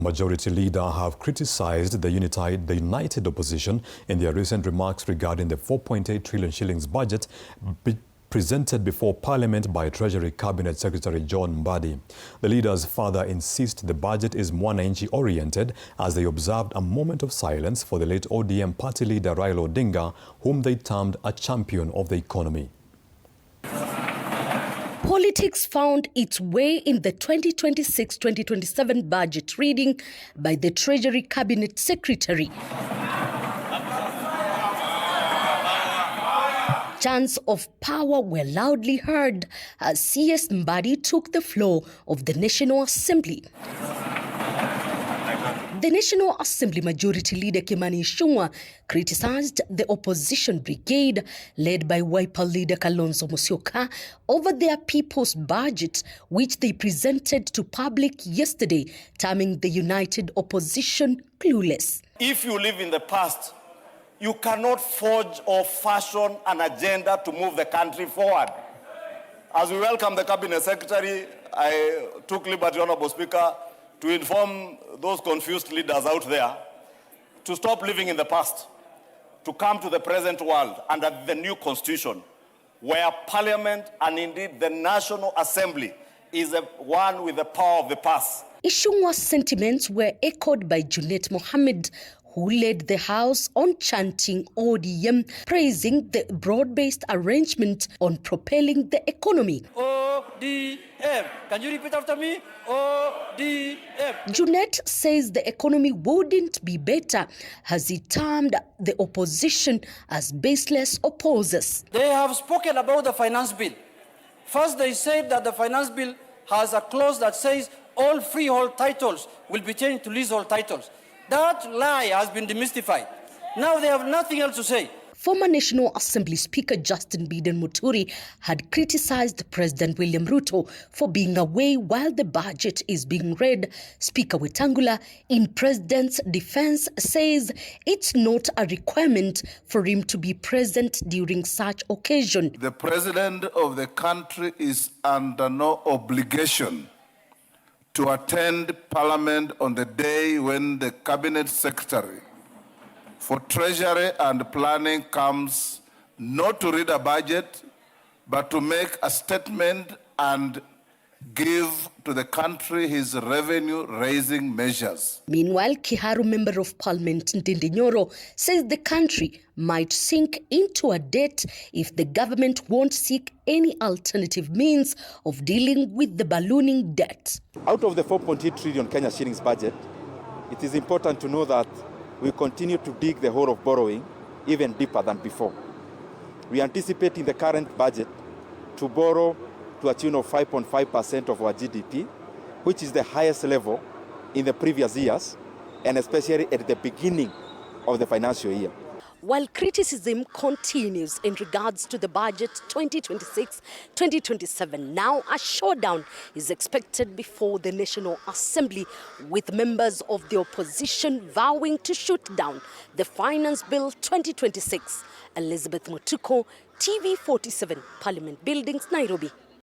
Majority leader have criticized the united opposition in their recent remarks regarding the 4.8 trillion shillings budget presented before Parliament by Treasury Cabinet Secretary John Mbadi. The leaders further insist the budget is mwananchi oriented as they observed a moment of silence for the late ODM party leader Raila Odinga, whom they termed a champion of the economy. Politics found its way in the 2026-2027 budget reading by the Treasury Cabinet Secretary. Chants of power were loudly heard as CS Mbadi took the floor of the National Assembly. The National Assembly Majority Leader Kimani Ichung'wah criticized the opposition brigade led by Wiper leader Kalonzo Musyoka over their people's budget, which they presented to public yesterday, terming the united opposition clueless. If you live in the past, you cannot forge or fashion an agenda to move the country forward. As we welcome the Cabinet Secretary, I took liberty, Honorable Speaker, to inform those confused leaders out there to stop living in the past, to come to the present world under the new constitution, where Parliament and indeed the National Assembly is one with the power of the past. Ichung'wah's sentiments were echoed by Junet Mohammed, who led the House on chanting ODM, praising the broad-based arrangement on propelling the economy. ODM. Can you repeat after me? ODM. Junet says the economy wouldn't be better, as he termed the opposition as baseless opposers. They have spoken about the finance bill. First, they said that the finance bill has a clause that says all freehold titles will be changed to leasehold titles. That lie has been demystified. Now they have nothing else to say. Former National Assembly Speaker Justin Biden Muturi had criticized President William Ruto for being away while the budget is being read. Speaker Wetangula, in President's defense, says it's not a requirement for him to be present during such occasion. The President of the country is under no obligation to attend Parliament on the day when the Cabinet Secretary for Treasury and Planning comes not to read a budget, but to make a statement and give to the country his revenue-raising measures. Meanwhile, Kiharu Member of Parliament Ndindi Nyoro says the country might sink into a debt if the government won't seek any alternative means of dealing with the ballooning debt. Out of the 4.8 trillion Kenya shillings budget, it is important to know that we continue to dig the hole of borrowing even deeper than before. We anticipate in the current budget to borrow to a tune of 5.5% of our GDP, which is the highest level in the previous years, and especially at the beginning of the financial year. While criticism continues in regards to the budget 2026-2027, now a showdown is expected before the National Assembly, with members of the opposition vowing to shoot down the Finance Bill 2026. Elizabeth Mutuko, TV 47, Parliament Buildings, Nairobi.